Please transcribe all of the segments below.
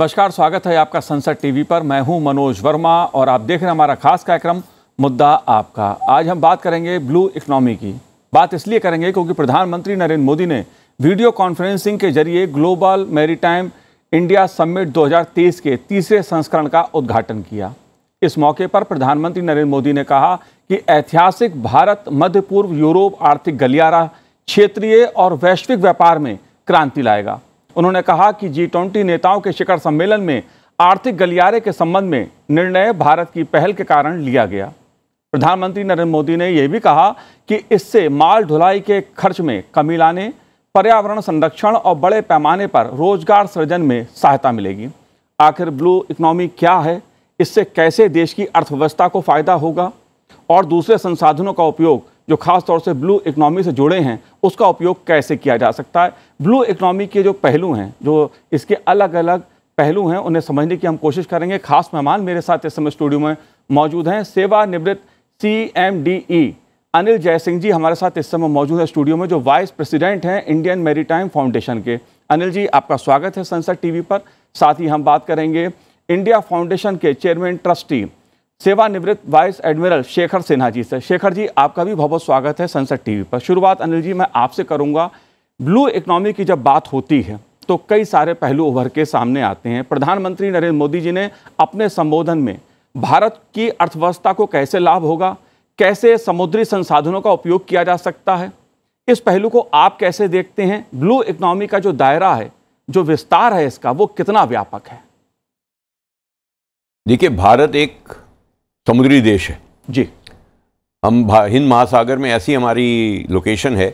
नमस्कार, स्वागत है आपका संसद टीवी पर। मैं हूं मनोज वर्मा और आप देख रहे हैं हमारा खास कार्यक्रम मुद्दा आपका। आज हम बात करेंगे ब्लू इकोनॉमी की। बात इसलिए करेंगे क्योंकि प्रधानमंत्री नरेंद्र मोदी ने वीडियो कॉन्फ्रेंसिंग के जरिए ग्लोबल मैरीटाइम इंडिया समिट 2023 के तीसरे संस्करण का उद्घाटन किया। इस मौके पर प्रधानमंत्री नरेंद्र मोदी ने कहा कि ऐतिहासिक भारत मध्य पूर्व यूरोप आर्थिक गलियारा क्षेत्रीय और वैश्विक व्यापार में क्रांति लाएगा। उन्होंने कहा कि G20 नेताओं के शिखर सम्मेलन में आर्थिक गलियारे के संबंध में निर्णय भारत की पहल के कारण लिया गया। प्रधानमंत्री नरेंद्र मोदी ने यह भी कहा कि इससे माल ढुलाई के खर्च में कमी लाने, पर्यावरण संरक्षण और बड़े पैमाने पर रोजगार सृजन में सहायता मिलेगी। आखिर ब्लू इकोनॉमी क्या है, इससे कैसे देश की अर्थव्यवस्था को फायदा होगा और दूसरे संसाधनों का उपयोग जो खास तौर से ब्लू इकोनॉमी से जुड़े हैं उसका उपयोग कैसे किया जा सकता है। ब्लू इकोनॉमी के जो पहलू हैं, जो इसके अलग अलग पहलू हैं, उन्हें समझने की हम कोशिश करेंगे। खास मेहमान मेरे साथ इस समय स्टूडियो में मौजूद हैं। सेवानिवृत्त CMDE अनिल जयसिंह जी हमारे साथ इस समय मौजूद है स्टूडियो में, जो वाइस प्रेसिडेंट हैं इंडियन मैरीटाइम फाउंडेशन के। अनिल जी, आपका स्वागत है संसद टीवी पर। साथ ही हम बात करेंगे इंडिया फाउंडेशन के चेयरमैन ट्रस्टी सेवानिवृत्त वाइस एडमिरल शेखर सिन्हा जी से। शेखर जी, आपका भी बहुत बहुत स्वागत है संसद टीवी पर। शुरुआत अनिल जी मैं आपसे करूंगा। ब्लू इकोनॉमी की जब बात होती है तो कई सारे पहलू उभर के सामने आते हैं। प्रधानमंत्री नरेंद्र मोदी जी ने अपने संबोधन में भारत की अर्थव्यवस्था को कैसे लाभ होगा, कैसे समुद्री संसाधनों का उपयोग किया जा सकता है, इस पहलू को आप कैसे देखते हैं? ब्लू इकोनॉमी का जो दायरा है, जो विस्तार है इसका, वो कितना व्यापक है? देखिए, भारत एक समुद्री देश है जी। हम हिंद महासागर में ऐसी हमारी लोकेशन है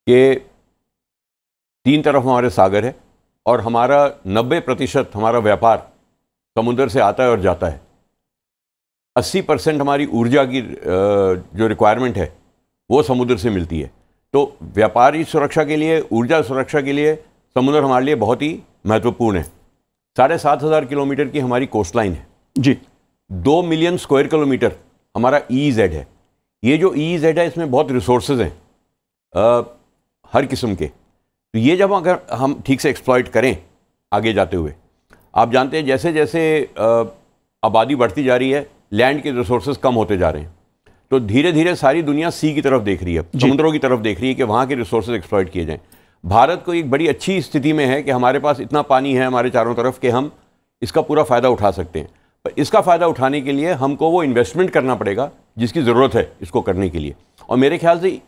कि 3 तरफ हमारे सागर है और हमारा 90% हमारा व्यापार समुद्र से आता है और जाता है। 80% हमारी ऊर्जा की जो रिक्वायरमेंट है वो समुद्र से मिलती है। तो व्यापारी सुरक्षा के लिए, ऊर्जा सुरक्षा के लिए समुद्र हमारे लिए बहुत ही महत्वपूर्ण है। 7,500 किलोमीटर की हमारी कोस्ट लाइन है जी। 2 मिलियन स्क्वायर किलोमीटर हमारा EEZ है। ये जो EEZ है इसमें बहुत रिसोर्सेज हैं हर किस्म के। तो ये जब अगर हम ठीक से एक्सप्लॉइट करें आगे जाते हुए, आप जानते हैं जैसे जैसे आबादी बढ़ती जा रही है, लैंड के रिसोर्सेज कम होते जा रहे हैं। तो धीरे धीरे सारी दुनिया सी की तरफ देख रही है, समुद्रों की तरफ देख रही है कि वहाँ के रिसोर्सेज एक्सप्लॉइट किए जाएँ। भारत को एक बड़ी अच्छी स्थिति में है कि हमारे पास इतना पानी है हमारे चारों तरफ कि हम इसका पूरा फ़ायदा उठा सकते हैं। पर इसका फ़ायदा उठाने के लिए हमको वो इन्वेस्टमेंट करना पड़ेगा जिसकी ज़रूरत है इसको करने के लिए। और मेरे ख्याल से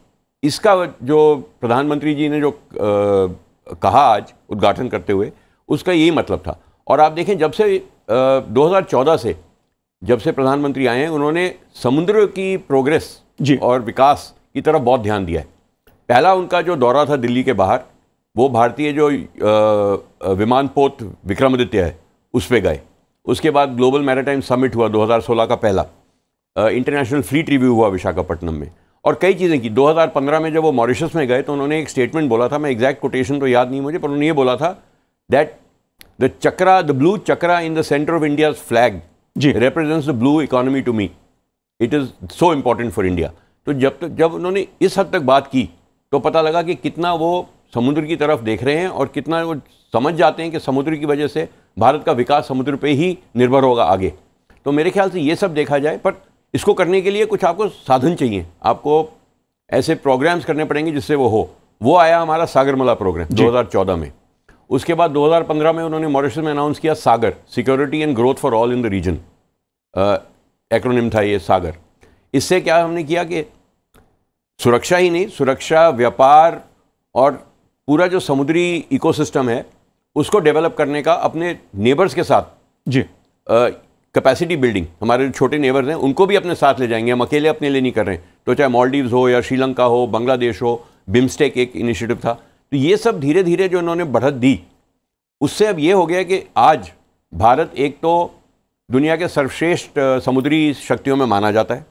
इसका जो प्रधानमंत्री जी ने जो कहा आज उद्घाटन करते हुए, उसका यही मतलब था। और आप देखें, जब से 2014 से जब से प्रधानमंत्री आए हैं, उन्होंने समुद्र की प्रोग्रेस जी और विकास की तरफ बहुत ध्यान दिया है। पहला उनका जो दौरा था दिल्ली के बाहर, वो भारतीय जो विमान पोत विक्रमादित्य है उस पर गए। उसके बाद ग्लोबल मैरीटाइम समिट हुआ 2016 का पहला, इंटरनेशनल फ्लीट रिव्यू हुआ विशाखापट्टनम में, और कई चीज़ें की। 2015 में जब वो मॉरिशस में गए तो उन्होंने एक स्टेटमेंट बोला था, मैं एग्जैक्ट कोटेशन तो याद नहीं मुझे, पर उन्होंने ये बोला था that the blue chakra in the centre of India's flag represents the blue economy to me. It is so important for India. तो जब उन्होंने इस हद तक बात की तो पता लगा कि कितना वो समुद्र की तरफ देख रहे हैं और कितना वो समझ जाते हैं कि समुद्र की वजह से भारत का विकास समुद्र पे ही निर्भर होगा आगे। तो मेरे ख्याल से ये सब देखा जाए, पर इसको करने के लिए कुछ आपको साधन चाहिए, आपको ऐसे प्रोग्राम्स करने पड़ेंगे जिससे वो हो। वो आया हमारा सागरमाला प्रोग्राम 2014 में। उसके बाद 2015 में उन्होंने मॉरिशस में अनाउंस किया SAGAR, security and growth for all in the region, acronym था ये सागर। इससे क्या हमने किया कि सुरक्षा ही नहीं, सुरक्षा, व्यापार और पूरा जो समुद्री इकोसिस्टम है उसको डेवलप करने का अपने नेबर्स के साथ जी कैपेसिटी बिल्डिंग, हमारे जो छोटे नेबर्स हैं उनको भी अपने साथ ले जाएंगे। हम अकेले अपने लिए नहीं कर रहे हैं। तो चाहे मालदीव्स हो या श्रीलंका हो, बांग्लादेश हो, बिम्स्टेक एक इनिशिएटिव था। तो ये सब धीरे धीरे जो उन्होंने बढ़त दी, उससे अब ये हो गया कि आज भारत एक तो दुनिया के सर्वश्रेष्ठ समुद्री शक्तियों में माना जाता है।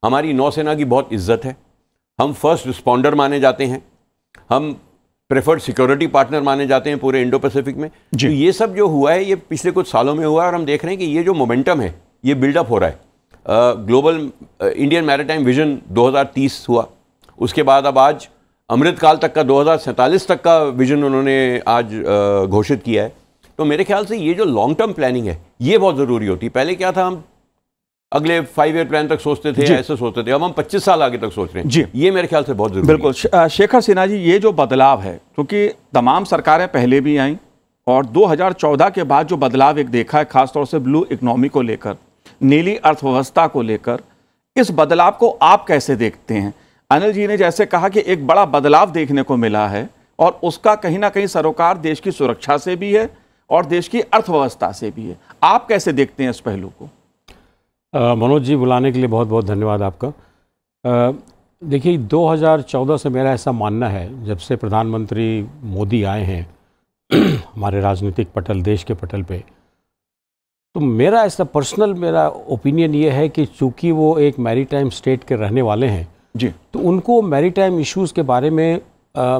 हमारी नौसेना की बहुत इज्जत है। हम फर्स्ट रिस्पॉन्डर माने जाते हैं। हम प्रेफर्ड सिक्योरिटी पार्टनर माने जाते हैं पूरे इंडो पैसिफिक में। तो ये सब जो हुआ है ये पिछले कुछ सालों में हुआ है और हम देख रहे हैं कि ये जो मोमेंटम है ये बिल्डअप हो रहा है। ग्लोबल इंडियन मैरीटाइम विजन 2030 हुआ, उसके बाद अब आज अमृतकाल तक का 2047 तक का विजन उन्होंने आज घोषित किया है तो मेरे ख्याल से ये जो लॉन्ग टर्म प्लानिंग है ये बहुत ज़रूरी होती है। पहले क्या था, हम अगले 5 ईयर प्लान तक सोचते थे, ऐसे सोचते थे, अब हम 25 साल आगे तक सोच रहे हैं जी। ये मेरे ख्याल से बहुत जरूरी है। बिल्कुल शेखर सिन्हा जी, ये जो बदलाव है, क्योंकि तमाम सरकारें पहले भी आईं और 2014 के बाद जो बदलाव एक देखा है, खासतौर से ब्लू इकोनॉमी को लेकर, नीली अर्थव्यवस्था को लेकर, इस बदलाव को आप कैसे देखते हैं? अनिल जी ने जैसे कहा कि एक बड़ा बदलाव देखने को मिला है और उसका कहीं ना कहीं सरोकार देश की सुरक्षा से भी है और देश की अर्थव्यवस्था से भी है। आप कैसे देखते हैं इस पहलू को? मनोज जी, बुलाने के लिए बहुत बहुत धन्यवाद आपका। देखिए, 2014 से मेरा ऐसा मानना है, जब से प्रधानमंत्री मोदी आए हैं हमारे राजनीतिक पटल, देश के पटल पे, तो मेरा ऐसा पर्सनल मेरा ओपिनियन ये है कि चूंकि वो एक मैरीटाइम स्टेट के रहने वाले हैं जी, तो उनको मैरीटाइम इश्यूज़ के बारे में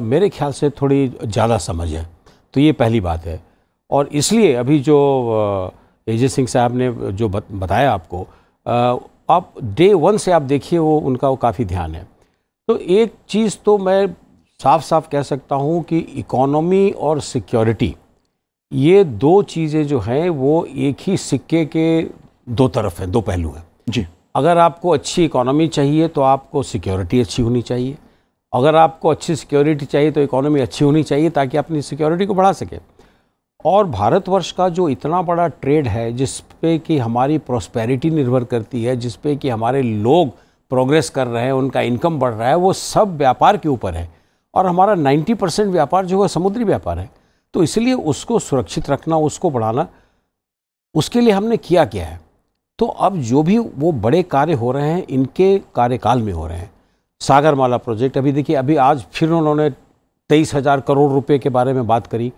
मेरे ख्याल से थोड़ी ज़्यादा समझ है। तो ये पहली बात है। और इसलिए अभी जो एजे सिंह साहब ने जो बताया आपको, आप डे 1 से आप देखिए वो काफ़ी ध्यान है। तो एक चीज़ तो मैं साफ साफ कह सकता हूँ कि इकोनॉमी और सिक्योरिटी, ये दो चीज़ें जो हैं वो एक ही सिक्के के दो तरफ हैं, दो पहलू हैं जी। अगर आपको अच्छी इकोनॉमी चाहिए तो आपको सिक्योरिटी अच्छी होनी चाहिए, अगर आपको अच्छी सिक्योरिटी चाहिए तो इकोनॉमी अच्छी होनी चाहिए, ताकि अपनी सिक्योरिटी को बढ़ा सके। और भारतवर्ष का जो इतना बड़ा ट्रेड है, जिस पे कि हमारी प्रॉस्पेरिटी निर्भर करती है, जिस पे कि हमारे लोग प्रोग्रेस कर रहे हैं, उनका इनकम बढ़ रहा है, वो सब व्यापार के ऊपर है। और हमारा 90% व्यापार जो है समुद्री व्यापार है। तो इसलिए उसको सुरक्षित रखना, उसको बढ़ाना, उसके लिए हमने किया क्या है। तो अब जो भी वो बड़े कार्य हो रहे हैं, इनके कार्यकाल में हो रहे हैं। सागरमाला प्रोजेक्ट, अभी देखिए, अभी आज फिर उन्होंने 23,000 करोड़ रुपए के बारे में बात करी।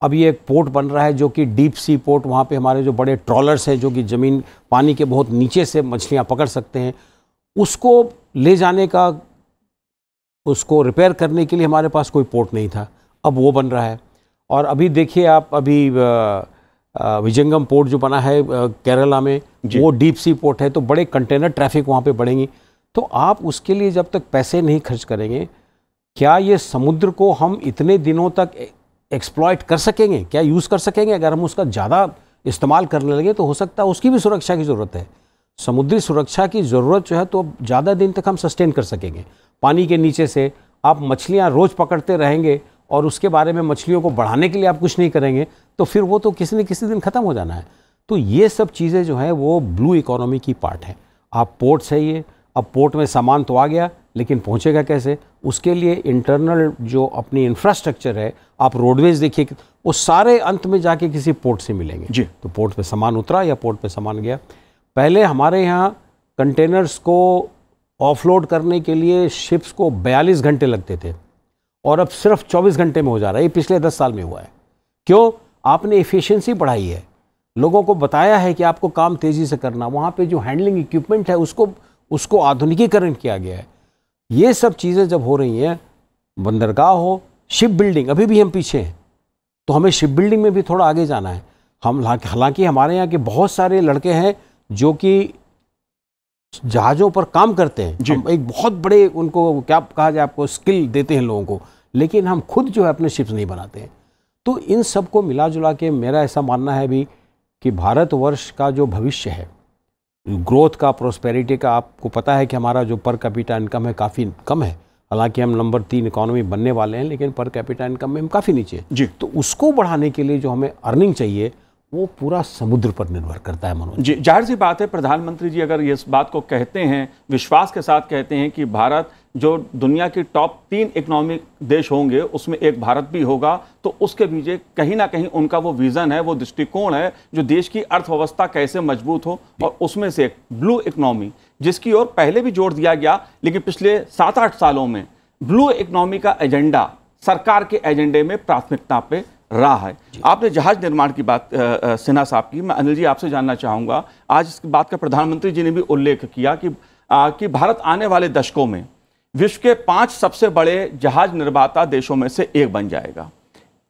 अब ये एक पोर्ट बन रहा है जो कि डीप सी पोर्ट, वहाँ पे हमारे जो बड़े ट्रॉलर्स हैं जो कि ज़मीन पानी के बहुत नीचे से मछलियाँ पकड़ सकते हैं, उसको ले जाने का, उसको रिपेयर करने के लिए हमारे पास कोई पोर्ट नहीं था, अब वो बन रहा है। और अभी देखिए आप, अभी विजंगम पोर्ट जो बना है केरला में, वो डीप सी पोर्ट है, तो बड़े कंटेनर ट्रैफिक वहाँ पे बढ़ेंगी। तो आप उसके लिए जब तक पैसे नहीं खर्च करेंगे, क्या ये समुद्र को हम इतने दिनों तक एक्सप्लॉइट कर सकेंगे, क्या यूज़ कर सकेंगे? अगर हम उसका ज़्यादा इस्तेमाल करने लगे तो हो सकता है उसकी भी सुरक्षा की ज़रूरत है। समुद्री सुरक्षा की ज़रूरत जो है तो ज़्यादा दिन तक हम सस्टेन कर सकेंगे। पानी के नीचे से आप मछलियाँ रोज़ पकड़ते रहेंगे और उसके बारे में मछलियों को बढ़ाने के लिए आप कुछ नहीं करेंगे, तो फिर वो तो किसी न किसी दिन ख़त्म हो जाना है। तो ये सब चीज़ें जो हैं वो ब्लू इकोनॉमी की पार्ट है। आप पोर्ट से ये, अब पोर्ट में सामान तो आ गया, लेकिन पहुंचेगा कैसे? उसके लिए इंटरनल जो अपनी इंफ्रास्ट्रक्चर है, आप रोडवेज देखिए, वो सारे अंत में जाके किसी पोर्ट से मिलेंगे जी। तो पोर्ट पे सामान उतरा या पोर्ट पे सामान गया। पहले हमारे यहाँ कंटेनर्स को ऑफलोड करने के लिए शिप्स को 42 घंटे लगते थे और अब सिर्फ 24 घंटे में हो जा रहा है। ये पिछले 10 साल में हुआ है। क्यों? आपने एफिशिएंसी बढ़ाई है, लोगों को बताया है कि आपको काम तेज़ी से करना, वहाँ पे जो हैंडलिंग इक्विपमेंट है उसको आधुनिकीकरण किया गया है। ये सब चीज़ें जब हो रही हैं, बंदरगाह हो, शिप बिल्डिंग, अभी भी हम पीछे हैं, तो हमें शिप बिल्डिंग में भी थोड़ा आगे जाना है। हम हालांकि हमारे यहाँ के बहुत सारे लड़के हैं जो कि जहाज़ों पर काम करते हैं, हम एक बहुत बड़े, उनको क्या कहा जाए, आपको स्किल देते हैं लोगों को, लेकिन हम खुद जो है अपने शिप्स नहीं बनाते हैं। तो इन सब को मिला जुला के मेरा ऐसा मानना है भी कि भारतवर्ष का जो भविष्य है, ग्रोथ का, प्रोस्पेरिटी का, आपको पता है कि हमारा जो पर कैपिटा इनकम है काफ़ी कम है। हालांकि हम नंबर 3 इकोनॉमी बनने वाले हैं, लेकिन पर कैपिटा इनकम में हम काफ़ी नीचे हैं जी। तो उसको बढ़ाने के लिए जो हमें अर्निंग चाहिए वो पूरा समुद्र पर निर्भर करता है मनोज जी। जाहिर सी बात है, प्रधानमंत्री जी अगर इस बात को कहते हैं, विश्वास के साथ कहते हैं कि भारत जो दुनिया की टॉप 3 इकोनॉमिक देश होंगे उसमें एक भारत भी होगा, तो उसके पीछे कहीं ना कहीं उनका वो विजन है, वो दृष्टिकोण है, जो देश की अर्थव्यवस्था कैसे मजबूत हो, और उसमें से एक ब्लू इकोनॉमी, जिसकी ओर पहले भी जोर दिया गया, लेकिन पिछले 7-8 सालों में ब्लू इकोनॉमी का एजेंडा सरकार के एजेंडे में प्राथमिकता पे रहा है। आपने जहाज निर्माण की बात सिन्हा साहब की, मैं अनिल जी आपसे जानना चाहूँगा, आज इस बात का प्रधानमंत्री जी ने भी उल्लेख किया कि भारत आने वाले दशकों में विश्व के 5 सबसे बड़े जहाज निर्माता देशों में से एक बन जाएगा।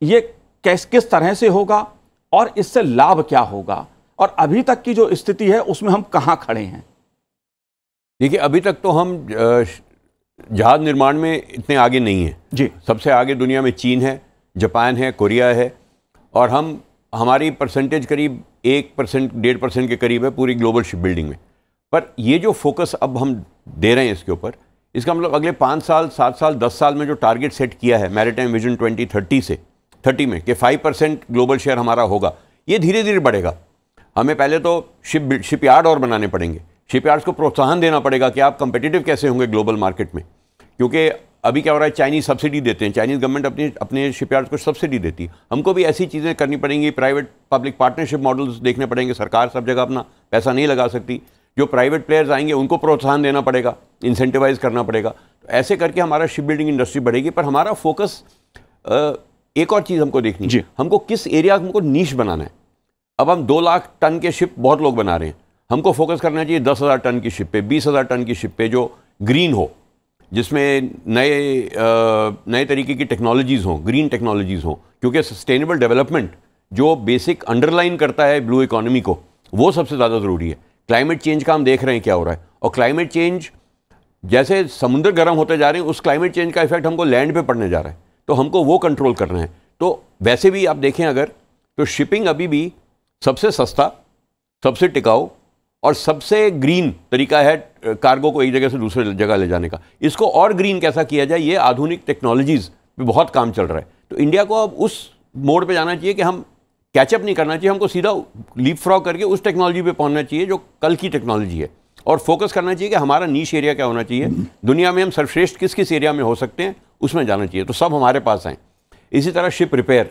ये किस तरह से होगा और इससे लाभ क्या होगा, और अभी तक की जो स्थिति है उसमें हम कहाँ खड़े हैं? देखिए, अभी तक तो हम जहाज निर्माण में इतने आगे नहीं हैं जी। सबसे आगे दुनिया में चीन है, जापान है, कोरिया है, और हम हमारी परसेंटेज करीब 1%, 1.5% के करीब है पूरी ग्लोबल शिप बिल्डिंग में। पर ये जो फोकस अब हम दे रहे हैं इसके ऊपर, इसका मतलब अगले 5 साल, 7 साल, 10 साल में जो टारगेट सेट किया है मैरीटाइम विजन 2030 में कि 5% ग्लोबल शेयर हमारा होगा, ये धीरे धीरे बढ़ेगा। हमें पहले तो शिपयार्ड और बनाने पड़ेंगे, शिपयार्ड्स को प्रोत्साहन देना पड़ेगा कि आप कंपेटिटिव कैसे होंगे ग्लोबल मार्केट में। क्योंकि अभी क्या हो रहा है, चाइनीज़ सब्सिडी देते हैं, चाइनीज़ गवर्नमेंट अपने शिपयार्ड्स को सब्सिडी देती है। हमको भी ऐसी चीज़ें करनी पड़ेंगी, प्राइवेट पब्लिक पार्टनरशिप मॉडल्स देखने पड़ेंगे। सरकार सब जगह अपना पैसा नहीं लगा सकती, जो प्राइवेट प्लेयर्स आएंगे उनको प्रोत्साहन देना पड़ेगा, इंसेंटिवाइज करना पड़ेगा। तो ऐसे करके हमारा शिप बिल्डिंग इंडस्ट्री बढ़ेगी। पर हमारा फोकस एक और चीज़ हमको देखनी है, हमको किस एरिया को नीश बनाना है। अब हम 2 लाख टन के शिप बहुत लोग बना रहे हैं, हमको फोकस करना चाहिए 10,000 टन की शिप पे, 20,000 टन की शिप पे जो ग्रीन हो, जिसमें नए तरीके की टेक्नोलॉजीज़ हों, ग्रीन टेक्नोलॉजीज़ हों। क्योंकि सस्टेनेबल डेवलपमेंट जो बेसिक अंडरलाइन करता है ब्लू इकोनॉमी को, वो सबसे ज़्यादा ज़रूरी है। क्लाइमेट चेंज का हम देख रहे हैं क्या हो रहा है, और क्लाइमेट चेंज जैसे समुद्र गर्म होते जा रहे हैं, उस क्लाइमेट चेंज का इफेक्ट हमको लैंड पे पड़ने जा रहा है, तो हमको वो कंट्रोल करना है। तो वैसे भी आप देखें अगर, तो शिपिंग अभी भी सबसे सस्ता, सबसे टिकाऊ और सबसे ग्रीन तरीका है कार्गो को एक जगह से दूसरे जगह ले जाने का। इसको और ग्रीन कैसा किया जाए, ये आधुनिक टेक्नोलॉजीज़ पे बहुत काम चल रहा है। तो इंडिया को अब उस मोड पे जाना चाहिए कि हम कैचअप नहीं करना चाहिए, हमको सीधा लीप फ्रॉग करके उस टेक्नोलॉजी पे पहुंचना चाहिए जो कल की टेक्नोलॉजी है, और फोकस करना चाहिए कि हमारा नीश एरिया क्या होना चाहिए, दुनिया में हम सर्वश्रेष्ठ किस किस एरिया में हो सकते हैं उसमें जाना चाहिए। तो सब हमारे पास आए। इसी तरह शिप रिपेयर,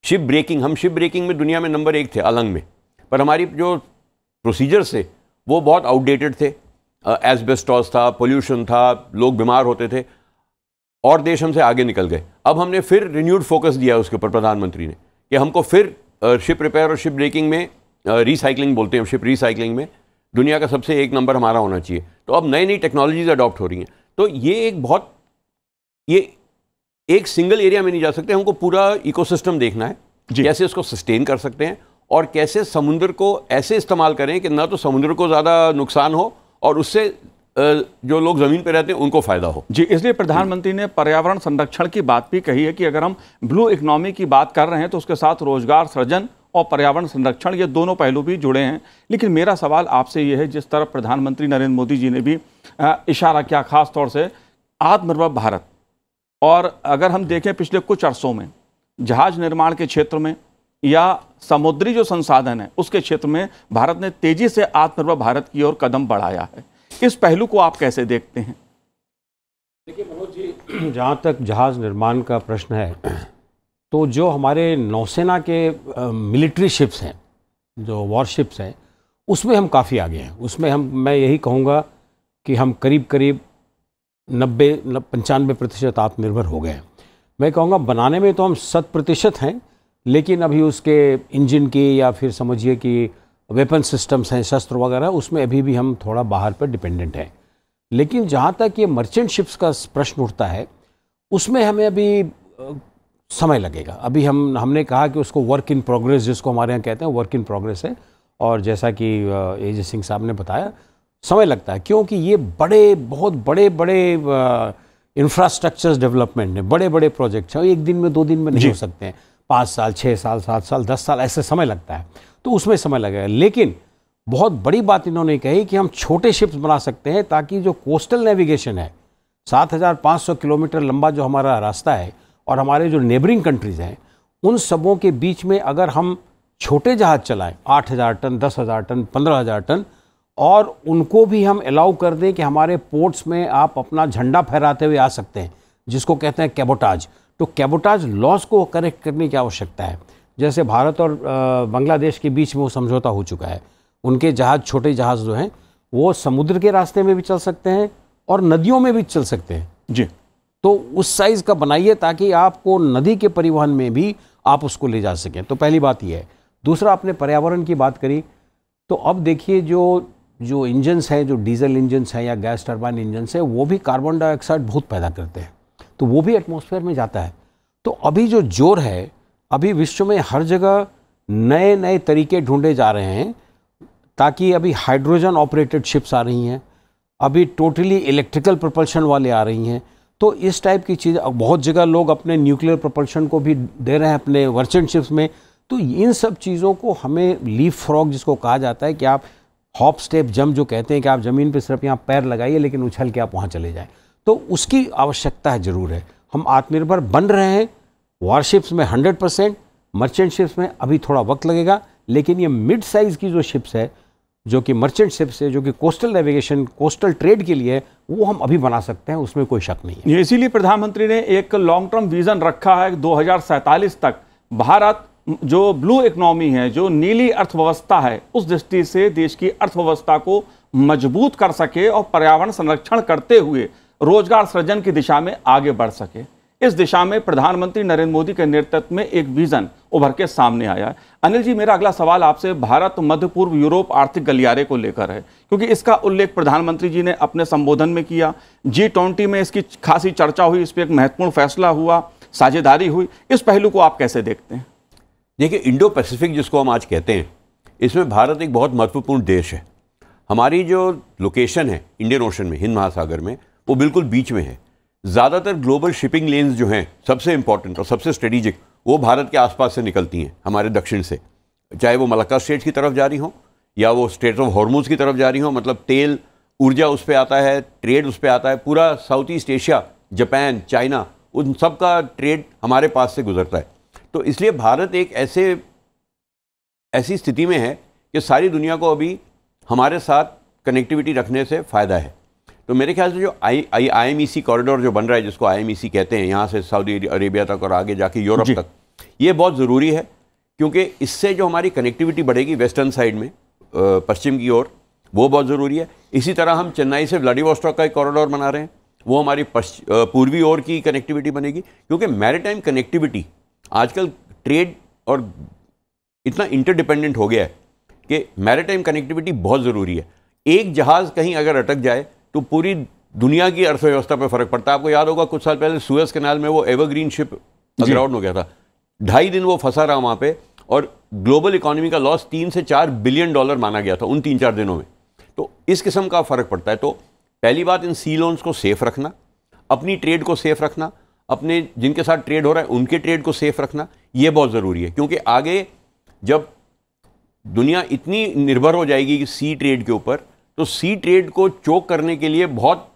शिप ब्रेकिंग, हम शिप ब्रेकिंग में दुनिया में नंबर 1 थे अलंग में, पर हमारी जो प्रोसीजर्स थे वो बहुत आउटडेटेड थे। एस्बेस्टॉस था, पोल्यूशन था, लोग बीमार होते थे, और देश हमसे आगे निकल गए। अब हमने फिर रिन्यूड फोकस दिया उसके ऊपर प्रधानमंत्री ने कि हमको फिर शिप रिपेयर और शिप ब्रेकिंग में, रिसाइकलिंग बोलते हैं, शिप रिसाइकलिंग में दुनिया का सबसे 1 नंबर हमारा होना चाहिए। तो अब नई नई टेक्नोलॉजीज अडॉप्ट हो रही हैं। तो ये एक सिंगल एरिया में नहीं जा सकते, हमको पूरा इकोसिस्टम देखना है, कैसे उसको सस्टेन कर सकते हैं और कैसे समुद्र को ऐसे इस्तेमाल करें कि ना तो समुद्र को ज़्यादा नुकसान हो और उससे जो लोग ज़मीन पर रहते हैं उनको फ़ायदा हो। जी, इसलिए प्रधानमंत्री ने पर्यावरण संरक्षण की बात भी कही है कि अगर हम ब्लू इकोनॉमी की बात कर रहे हैं तो उसके साथ रोजगार सृजन और पर्यावरण संरक्षण, ये दोनों पहलू भी जुड़े हैं। लेकिन मेरा सवाल आपसे ये है, जिस तरह प्रधानमंत्री नरेंद्र मोदी जी ने भी इशारा किया, खास तौर से आत्मनिर्भर भारत, और अगर हम देखें पिछले कुछ अरसों में जहाज निर्माण के क्षेत्र में या समुद्री जो संसाधन है उसके क्षेत्र में भारत ने तेजी से आत्मनिर्भर भारत की ओर कदम बढ़ाया है। इस पहलू को आप कैसे देखते हैं? देखिए मनोज जी, जहाँ तक जहाज निर्माण का प्रश्न है, तो जो हमारे नौसेना के मिलिट्री शिप्स हैं, जो वॉरशिप्स हैं, उसमें हम काफ़ी आगे हैं। उसमें मैं यही कहूँगा कि हम करीब 90-95% आत्मनिर्भर हो गए हैं। मैं कहूँगा बनाने में तो हम 100% हैं, लेकिन अभी उसके इंजन की या फिर समझिए कि वेपन सिस्टम्स हैं, शस्त्र वगैरह, उसमें अभी भी हम थोड़ा बाहर पर डिपेंडेंट हैं। लेकिन जहाँ तक ये मर्चेंट शिप्स का प्रश्न उठता है, उसमें हमें अभी समय लगेगा। अभी हमने कहा कि उसको वर्क इन प्रोग्रेस, जिसको हमारे यहाँ कहते हैं, वर्क इन प्रोग्रेस है। और जैसा कि एजे सिंह साहब ने बताया, समय लगता है, क्योंकि ये बहुत बड़े इंफ्रास्ट्रक्चर्स डेवलपमेंट है, बड़े बड़े प्रोजेक्ट्स हैं, 1 दिन में 2 दिन में नहीं हो सकते हैं। 5 साल, 6 साल, 7 साल, 10 साल ऐसे समय लगता है, तो उसमें समय लगेगा। लेकिन बहुत बड़ी बात इन्होंने कही कि हम छोटे शिप्स बना सकते हैं, ताकि जो कोस्टल नेविगेशन है, 7,500 किलोमीटर लंबा जो हमारा रास्ता है, और हमारे जो नेबरिंग कंट्रीज़ हैं, उन सबों के बीच में अगर हम छोटे जहाज़ चलाएं, 8,000 टन, 10,000 टन, 15,000 टन, और उनको भी हम अलाउ कर दें कि हमारे पोर्ट्स में आप अपना झंडा फहराते हुए आ सकते हैं, जिसको कहते हैं कैबोटाज। तो कैबोटाज लॉस को करेक्ट करने की आवश्यकता है। जैसे भारत और बांग्लादेश के बीच में वो समझौता हो चुका है, उनके जहाज़, छोटे जहाज़ जो हैं, वो समुद्र के रास्ते में भी चल सकते हैं और नदियों में भी चल सकते हैं। जी, तो उस साइज़ का बनाइए ताकि आपको नदी के परिवहन में भी आप उसको ले जा सकें। तो पहली बात ये है। दूसरा, आपने पर्यावरण की बात करी, तो अब देखिए जो इंजन्स हैं, जो डीजल इंजन्स हैं या गैस टरबाइन इंजन्स हैं, वो भी कार्बन डाइऑक्साइड बहुत पैदा करते हैं, तो वो भी एटमॉस्फेयर में जाता है। तो अभी जो जोर है, अभी विश्व में हर जगह नए नए तरीके ढूंढे जा रहे हैं, ताकि अभी हाइड्रोजन ऑपरेटेड शिप्स आ रही हैं, अभी टोटली इलेक्ट्रिकल प्रोपल्शन वाले आ रही हैं। तो इस टाइप की चीज़, बहुत जगह लोग अपने न्यूक्लियर प्रोपल्शन को भी दे रहे हैं अपने मर्चेंट शिप्स में, तो इन सब चीज़ों को हमें लीफ फ्रॉग जिसको कहा जाता है कि आप हॉप स्टेप जंप जो कहते हैं कि आप ज़मीन पे सिर्फ यहाँ पैर लगाइए लेकिन उछल के आप वहाँ चले जाएं, तो उसकी आवश्यकता है ज़रूर है। हम आत्मनिर्भर बन रहे हैं वारशिप्स में 100%, मर्चेंट शिप्स में अभी थोड़ा वक्त लगेगा, लेकिन ये मिड साइज़ की जो शिप्स है जो कि मर्चेंट शिप्स है, जो कि कोस्टल नेविगेशन कोस्टल ट्रेड के लिए, वो हम अभी बना सकते हैं, उसमें कोई शक नहीं है। ये इसीलिए प्रधानमंत्री ने एक लॉन्ग टर्म विजन रखा है 2047 तक भारत जो ब्लू इकोनॉमी है, जो नीली अर्थव्यवस्था है, उस दृष्टि से देश की अर्थव्यवस्था को मजबूत कर सके और पर्यावरण संरक्षण करते हुए रोजगार सृजन की दिशा में आगे बढ़ सके। इस दिशा में प्रधानमंत्री नरेंद्र मोदी के नेतृत्व में एक विजन उभर के सामने आया है। अनिल जी, मेरा अगला सवाल आपसे भारत मध्य पूर्व यूरोप आर्थिक गलियारे को लेकर है, क्योंकि इसका उल्लेख प्रधानमंत्री जी ने अपने संबोधन में किया। G20 में इसकी खासी चर्चा हुई, इस पर एक महत्वपूर्ण फैसला हुआ, साझेदारी हुई। इस पहलू को आप कैसे देखते हैं? देखिए, इंडो पैसिफिक जिसको हम आज कहते हैं, इसमें भारत एक बहुत महत्वपूर्ण देश है। हमारी जो लोकेशन है इंडियन ओशन में, हिंद महासागर में, वो बिल्कुल बीच में है। ज़्यादातर ग्लोबल शिपिंग लेन्स जो हैं सबसे इंपॉर्टेंट और सबसे स्ट्रेटेजिक, वो भारत के आसपास से निकलती हैं, हमारे दक्षिण से, चाहे वो मलक्का स्ट्रेट की तरफ जा रही हो या वो स्ट्रेट ऑफ हॉर्मुज की तरफ जा रही हो। मतलब तेल, ऊर्जा उस पर आता है, ट्रेड उस पर आता है। पूरा south east Asia, Japan, China, उन सब का ट्रेड हमारे पास से गुजरता है। तो इसलिए भारत एक ऐसी स्थिति में है कि सारी दुनिया को अभी हमारे साथ कनेक्टिविटी रखने से फ़ायदा है। तो मेरे ख्याल से जो IMEC कॉरिडोर जो बन रहा है, जिसको IMEC कहते हैं, यहाँ से सऊदी अरेबिया तक और आगे जाके यूरोप तक, ये बहुत ज़रूरी है, क्योंकि इससे जो हमारी कनेक्टिविटी बढ़ेगी वेस्टर्न साइड में, पश्चिम की ओर, वो बहुत ज़रूरी है। इसी तरह हम चेन्नई से व्लादिवोस्टॉक का एक कॉरिडोर बना रहे हैं, वो हमारी पूर्वी ओर की कनेक्टिविटी बनेगी, क्योंकि मैरीटाइम कनेक्टिविटी आजकल ट्रेड और इतना इंटरडिपेंडेंट हो गया है कि मैरीटाइम कनेक्टिविटी बहुत ज़रूरी है। एक जहाज़ कहीं अगर अटक जाए तो पूरी दुनिया की अर्थव्यवस्था पर फर्क पड़ता है। आपको याद होगा कुछ साल पहले सुएज कैनाल में वो एवरग्रीन शिप अग्राउंड हो गया था, 2.5 दिन वो फंसा रहा वहाँ पे, और ग्लोबल इकोनॉमी का लॉस 3 से 4 बिलियन डॉलर माना गया था उन 3-4 दिनों में। तो इस किस्म का फ़र्क पड़ता है। तो पहली बात, इन सी लोन्स को सेफ रखना, अपनी ट्रेड को सेफ रखना, अपने जिनके साथ ट्रेड हो रहा है उनके ट्रेड को सेफ रखना, ये बहुत ज़रूरी है। क्योंकि आगे जब दुनिया इतनी निर्भर हो जाएगी सी ट्रेड के ऊपर, तो सी ट्रेड को चोक करने के लिए बहुत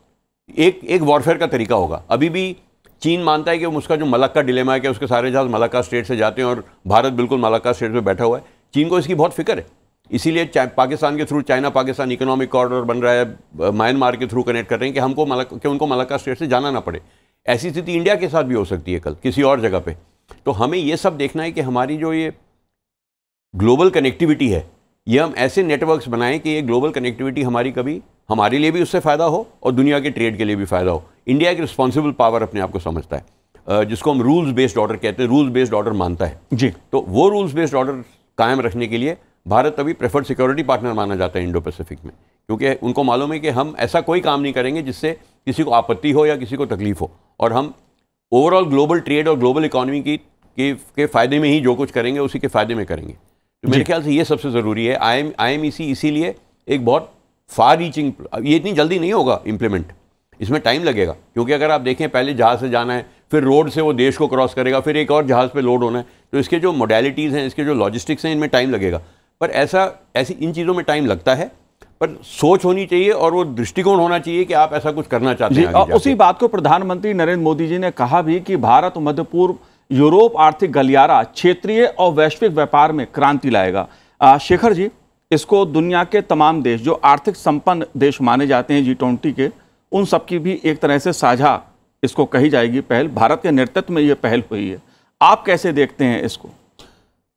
एक वॉरफेयर का तरीका होगा। अभी भी चीन मानता है कि उसका जो मलक्का डिलेमा है कि उसके सारे जहाज़ मलक्का स्ट्रेट से जाते हैं और भारत बिल्कुल मलक्का स्ट्रेट पे बैठा हुआ है। चीन को इसकी बहुत फिक्र है, इसीलिए पाकिस्तान के through China Pakistan economic corridor बन रहा है, म्यांमार के थ्रू कनेक्ट कर रहे हैं कि उनको मलक्का स्ट्रेट से जाना ना पड़े। ऐसी स्थिति इंडिया के साथ भी हो सकती है कल किसी और जगह पे। तो हमें ये सब देखना है कि हमारी जो ये ग्लोबल कनेक्टिविटी है, ये हम ऐसे नेटवर्क्स बनाएं कि ये ग्लोबल कनेक्टिविटी हमारे लिए भी उससे फ़ायदा हो और दुनिया के ट्रेड के लिए भी फ़ायदा हो। इंडिया एक रिस्पॉन्सिबल पावर अपने आप को समझता है, जिसको हम रूल्स बेस्ड ऑर्डर कहते हैं, रूल्स बेस्ड ऑर्डर मानता है जी। तो वो रूल्स बेस्ड ऑर्डर कायम रखने के लिए भारत अभी प्रेफर्ड सिक्योरिटी पार्टनर माना जाता है इंडो पैसिफिक में, क्योंकि उनको मालूम है कि हम ऐसा कोई काम नहीं करेंगे जिससे किसी को आपत्ति हो या किसी को तकलीफ हो, और हम ओवरऑल ग्लोबल ट्रेड और ग्लोबल इकोनॉमी के फ़ायदे में ही जो कुछ करेंगे उसी के फ़ायदे में करेंगे। तो मेरे ख्याल से ये सबसे ज़रूरी है। IMEC इसीलिए एक बहुत फार रीचिंग, ये इतनी जल्दी नहीं होगा इम्प्लीमेंट, इसमें टाइम लगेगा। क्योंकि अगर आप देखें, पहले जहाज़ से जाना है, फिर रोड से वो देश को क्रॉस करेगा, फिर एक और जहाज़ पे लोड होना है, तो इसके जो मोडेलिटीज़ हैं, इसके जो लॉजिस्टिक्स हैं, इनमें टाइम लगेगा। पर ऐसी इन चीज़ों में टाइम लगता है, पर सोच होनी चाहिए और वो दृष्टिकोण होना चाहिए कि आप ऐसा कुछ करना चाहते हैं। और उसी बात को प्रधानमंत्री नरेंद्र मोदी जी ने कहा भी कि भारत मध्य पूर्व यूरोप आर्थिक गलियारा क्षेत्रीय और वैश्विक व्यापार में क्रांति लाएगा। शेखर जी, इसको दुनिया के तमाम देश जो आर्थिक संपन्न देश माने जाते हैं G20 के, उन सब की भी एक तरह से साझा इसको कही जाएगी पहल, भारत के नेतृत्व में ये पहल हुई है। आप कैसे देखते हैं इसको?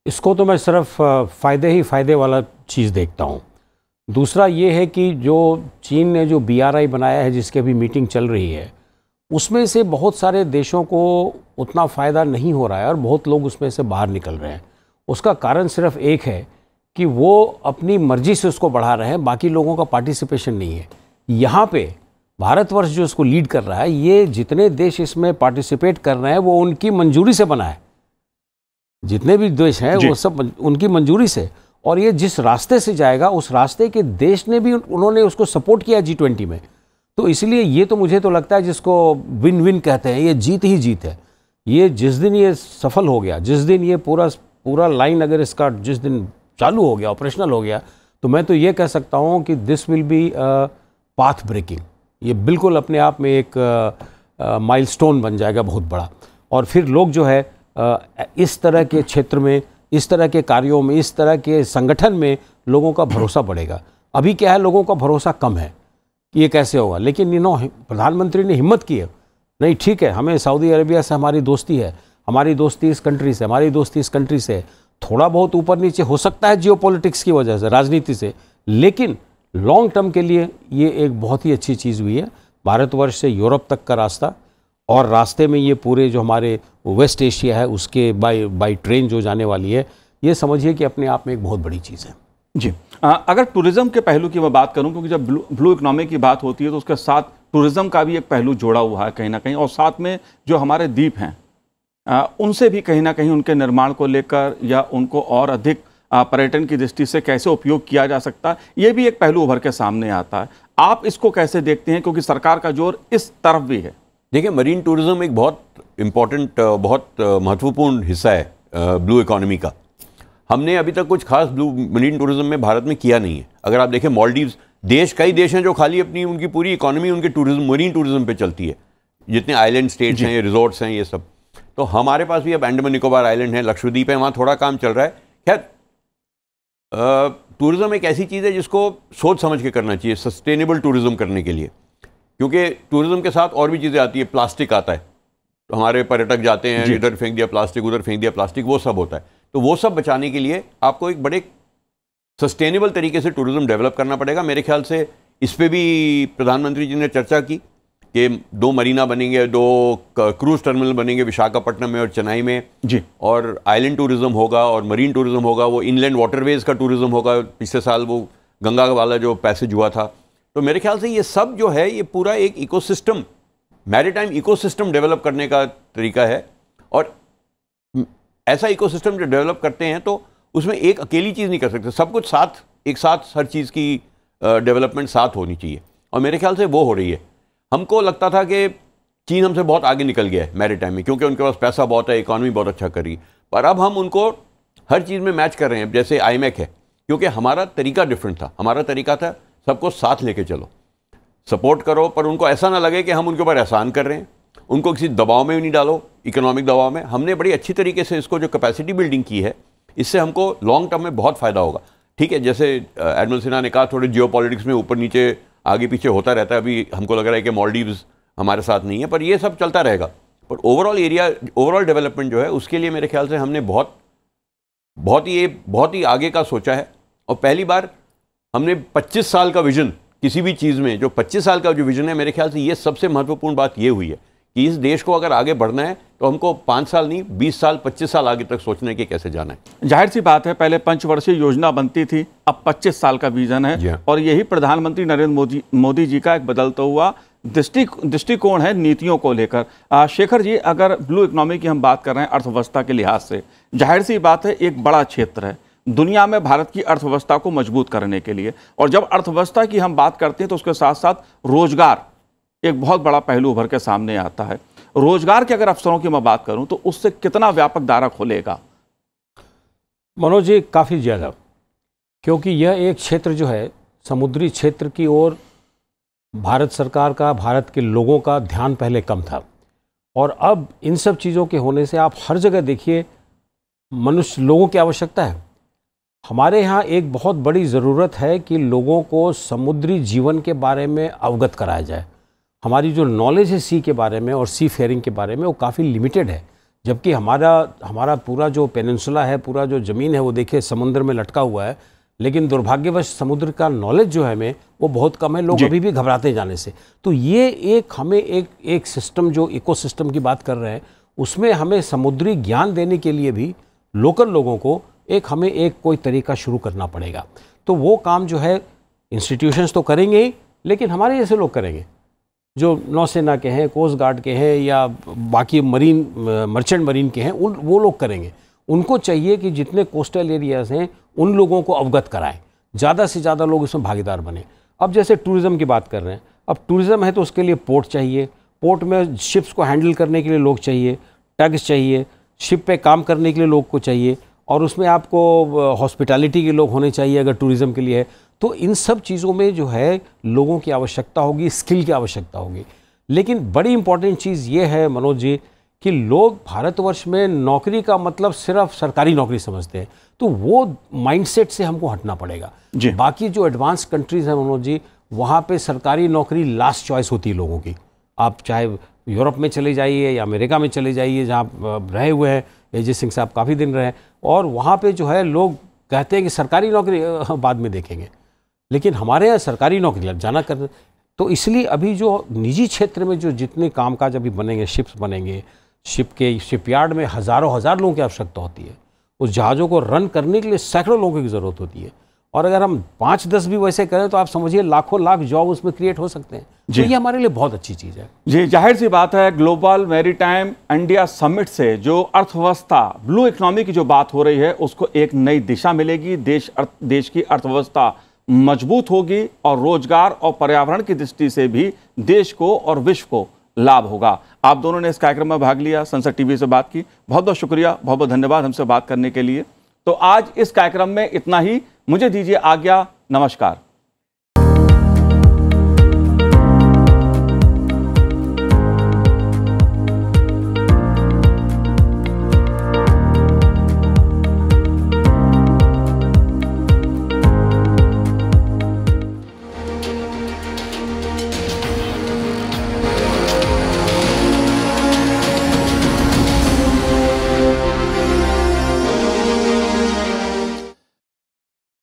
इसको तो मैं सिर्फ फ़ायदे ही फ़ायदे वाला चीज़ देखता हूँ। दूसरा ये है कि जो चीन ने जो BRI बनाया है, जिसकी अभी मीटिंग चल रही है, उसमें से बहुत सारे देशों को उतना फ़ायदा नहीं हो रहा है और बहुत लोग उसमें से बाहर निकल रहे हैं। उसका कारण सिर्फ एक है कि वो अपनी मर्जी से उसको बढ़ा रहे हैं, बाकी लोगों का पार्टिसिपेशन नहीं है। यहाँ पे भारतवर्ष जो इसको लीड कर रहा है, ये जितने देश इसमें पार्टिसिपेट कर रहे हैं वो उनकी मंजूरी से बना है। जितने भी देश हैं वो सब उनकी मंजूरी से, और ये जिस रास्ते से जाएगा उस रास्ते के देश ने भी उन्होंने उसको सपोर्ट किया G20 में। तो इसलिए ये तो मुझे तो लगता है जिसको विन विन कहते हैं, ये जीत ही जीत है। ये जिस दिन ये सफल हो गया, जिस दिन ये पूरा पूरा लाइन अगर इसका जिस दिन चालू हो गया, ऑपरेशनल हो गया, तो मैं तो ये कह सकता हूँ कि this will be path breaking. ये बिल्कुल अपने आप में एक माइलस्टोन बन जाएगा बहुत बड़ा। और फिर लोग जो है इस तरह के क्षेत्र में, इस तरह के कार्यों में, इस तरह के संगठन में लोगों का भरोसा बढ़ेगा। अभी क्या है, लोगों का भरोसा कम है कि ये कैसे होगा, लेकिन प्रधानमंत्री ने हिम्मत की है, नहीं ठीक है, हमें सऊदी अरेबिया से हमारी दोस्ती है, हमारी दोस्ती इस कंट्री से, हमारी दोस्ती इस कंट्री से, थोड़ा बहुत ऊपर नीचे हो सकता है जियोपॉलिटिक्स की वजह से, राजनीति से, लेकिन लॉन्ग टर्म के लिए ये एक बहुत ही अच्छी चीज़ हुई है। भारतवर्ष से यूरोप तक का रास्ता, और रास्ते में ये पूरे जो हमारे वेस्ट एशिया है उसके बाई ट्रेन जो जाने वाली है, ये समझिए कि अपने आप में एक बहुत बड़ी चीज़ है। जी, अगर टूरिज्म के पहलू की मैं बात करूं, क्योंकि जब ब्लू इकोनॉमी की बात होती है तो उसके साथ टूरिज्म का भी एक पहलू जोड़ा हुआ है कहीं ना कहीं, और साथ में जो हमारे द्वीप हैं उनसे भी कहीं ना कहीं उनके निर्माण को लेकर या उनको और अधिक पर्यटन की दृष्टि से कैसे उपयोग किया जा सकता है, ये भी एक पहलू उभर के सामने आता है। आप इसको कैसे देखते हैं, क्योंकि सरकार का जोर इस तरफ भी है? देखिए, मरीन टूरिज्म एक बहुत इम्पॉर्टेंट, बहुत महत्वपूर्ण हिस्सा है ब्लू इकोनॉमी का। हमने अभी तक कुछ खास ब्लू मरीन टूरिज्म में भारत में किया नहीं है। अगर आप देखें मालदीव्स, कई देश हैं जो खाली अपनी उनकी पूरी इकोनॉमी उनके टूरिज्म, मरीन टूरिज्म पे चलती है। जितने आइलैंड स्टेट्स हैं, ये रिजॉर्ट्स हैं, ये सब। तो हमारे पास भी अब अंडमान निकोबार आइलैंड है, लक्षद्वीप है, वहाँ थोड़ा काम चल रहा है। खैर, टूरिज्म एक ऐसी चीज़ है जिसको सोच समझ के करना चाहिए, सस्टेनेबल टूरिज्म करने के लिए, क्योंकि टूरिज्म के साथ और भी चीज़ें आती है। प्लास्टिक आता है, तो हमारे पर्यटक जाते हैं, इधर फेंक दिया प्लास्टिक, उधर फेंक दिया प्लास्टिक, वो सब होता है। तो वो सब बचाने के लिए आपको एक बड़े सस्टेनेबल तरीके से टूरिज्म डेवलप करना पड़ेगा। मेरे ख्याल से इस पे भी प्रधानमंत्री जी ने चर्चा की कि 2 मरीना बनेंगे, 2 क्रूज टर्मिनल बनेंगे विशाखापट्टनम में और चेन्नई में जी, और आइलैंड टूरिज्म होगा और मरीन टूरिज्म होगा, वो इनलैंड वाटरवेज का टूरिज्म होगा। पिछले साल वो गंगा वाला जो पैसेज हुआ था। तो मेरे ख्याल से ये सब जो है, ये पूरा एक इकोसिस्टम, मैरीटाइम इकोसिस्टम डेवलप करने का तरीका है। और ऐसा इकोसिस्टम जो डेवलप करते हैं तो उसमें एक अकेली चीज़ नहीं कर सकते, सब कुछ साथ, एक साथ हर चीज़ की डेवलपमेंट साथ होनी चाहिए, और मेरे ख्याल से वो हो रही है। हमको लगता था कि चीन हमसे बहुत आगे निकल गया है मैरीटाइम में, क्योंकि उनके पास पैसा बहुत है, इकॉनमी बहुत अच्छा कर रही है, पर अब हम उनको हर चीज़ में मैच कर रहे हैं। जैसे आईमैक है, क्योंकि हमारा तरीका डिफरेंट था। हमारा तरीका था सबको साथ लेके चलो, सपोर्ट करो, पर उनको ऐसा ना लगे कि हम उनके ऊपर एहसान कर रहे हैं, उनको किसी दबाव में भी नहीं डालो, इकोनॉमिक दबाव में। हमने बड़ी अच्छी तरीके से इसको जो कैपेसिटी बिल्डिंग की है, इससे हमको लॉन्ग टर्म में बहुत फ़ायदा होगा। ठीक है, जैसे एडमिरल सिन्हा ने कहा, थोड़े जियोपॉलिटिक्स में ऊपर नीचे आगे पीछे होता रहता है। अभी हमको लग रहा है कि मालदीव्स हमारे साथ नहीं है, पर ये सब चलता रहेगा। पर ओवरऑल डेवलपमेंट जो है, उसके लिए मेरे ख्याल से हमने बहुत ही आगे का सोचा है। और पहली बार हमने 25 साल का विजन, किसी भी चीज़ में जो 25 साल का जो विजन है, मेरे ख्याल से ये सबसे महत्वपूर्ण बात ये हुई है कि इस देश को अगर आगे बढ़ना है तो हमको 5 साल नहीं, 20 साल 25 साल आगे तक सोचने के कैसे जाना है। जाहिर सी बात है, पहले पंचवर्षीय योजना बनती थी, अब 25 साल का विजन है, और यही प्रधानमंत्री नरेंद्र मोदी जी का एक बदलता हुआ दृष्टिकोण है नीतियों को लेकर। शेखर जी, अगर ब्लू इकोनॉमी की हम बात कर रहे हैं अर्थव्यवस्था के लिहाज से, जाहिर सी बात है एक बड़ा क्षेत्र है दुनिया में भारत की अर्थव्यवस्था को मजबूत करने के लिए, और जब अर्थव्यवस्था की हम बात करते हैं तो उसके साथ साथ रोजगार एक बहुत बड़ा पहलू उभर के सामने आता है। रोजगार के अगर अवसरों की मैं बात करूं तो उससे कितना व्यापक दायरा खुलेगा? मनोज जी, काफ़ी ज़्यादा, क्योंकि यह एक क्षेत्र जो है समुद्री क्षेत्र की ओर भारत सरकार का, भारत के लोगों का ध्यान पहले कम था, और अब इन सब चीज़ों के होने से आप हर जगह देखिए मनुष्य, लोगों की आवश्यकता है। हमारे यहाँ एक बहुत बड़ी ज़रूरत है कि लोगों को समुद्री जीवन के बारे में अवगत कराया जाए। हमारी जो नॉलेज है सी के बारे में और सी फेयरिंग के बारे में, वो काफ़ी लिमिटेड है, जबकि हमारा पूरा जो पेनिनसुला है, पूरा जो ज़मीन है, वो देखिए समुद्र में लटका हुआ है, लेकिन दुर्भाग्यवश समुद्र का नॉलेज जो है हमें वो बहुत कम है। लोग अभी भी घबराते जाने से। तो ये हमें एक सिस्टम, जो इकोसिस्टम की बात कर रहे हैं, उसमें हमें समुद्री ज्ञान देने के लिए भी लोकल लोगों को हमें कोई तरीका शुरू करना पड़ेगा। तो वो काम जो है इंस्टीट्यूशंस तो करेंगे ही, लेकिन हमारे जैसे लोग करेंगे, जो नौसेना के हैं, कोस्ट गार्ड के हैं, या बाकी मर्चेंट मरीन के हैं, वो लोग करेंगे। उनको चाहिए कि जितने कोस्टल एरियाज़ हैं उन लोगों को अवगत कराएं, ज़्यादा से ज़्यादा लोग इसमें भागीदार बने। अब जैसे टूरिज़्म की बात कर रहे हैं, अब टूरिज़्म है तो उसके लिए पोर्ट चाहिए, पोर्ट में शिप्स को हैंडल करने के लिए लोग चाहिए, टग्स चाहिए, शिप पे काम करने के लिए लोग को चाहिए, और उसमें आपको हॉस्पिटैलिटी के लोग होने चाहिए अगर टूरिज़्म के लिए है। तो इन सब चीज़ों में जो है लोगों की आवश्यकता होगी, स्किल की आवश्यकता होगी। लेकिन बड़ी इंपॉर्टेंट चीज़ ये है मनोज जी कि लोग भारतवर्ष में नौकरी का मतलब सिर्फ सरकारी नौकरी समझते हैं, तो वो माइंडसेट से हमको हटना पड़ेगा। बाकी जो एडवांस कंट्रीज़ हैं मनोज जी, वहाँ पे सरकारी नौकरी लास्ट चॉइस होती है लोगों की। आप चाहे यूरोप में चले जाइए या अमेरिका में चले जाइए जहाँ आप रहे हुए हैं, अजय सिंह साहब काफ़ी दिन रहे, और वहाँ पे जो है लोग कहते हैं कि सरकारी नौकरी बाद में देखेंगे, लेकिन हमारे यहाँ सरकारी नौकरी लग जाना कर। तो इसलिए अभी जो निजी क्षेत्र में जो जितने कामकाज अभी बनेंगे, शिप्स बनेंगे, शिपयार्ड में हज़ारों लोगों की आवश्यकता होती है। उस जहाज़ों को रन करने के लिए सैकड़ों लोगों की ज़रूरत होती है, और अगर हम 5-10 भी वैसे करें तो आप समझिए लाखों लाख जॉब उसमें क्रिएट हो सकते हैं। तो ये हमारे लिए बहुत अच्छी चीज़ है जी। जाहिर सी बात है, ग्लोबल मैरीटाइम इंडिया समिट से जो अर्थव्यवस्था, ब्लू इकोनॉमी की जो बात हो रही है, उसको एक नई दिशा मिलेगी। देश की अर्थव्यवस्था मजबूत होगी और रोजगार और पर्यावरण की दृष्टि से भी देश को और विश्व को लाभ होगा। आप दोनों ने इस कार्यक्रम में भाग लिया, संसद टीवी से बात की, बहुत बहुत शुक्रिया, बहुत बहुत धन्यवाद हमसे बात करने के लिए। तो आज इस कार्यक्रम में इतना ही, मुझे दीजिए आज्ञा, नमस्कार।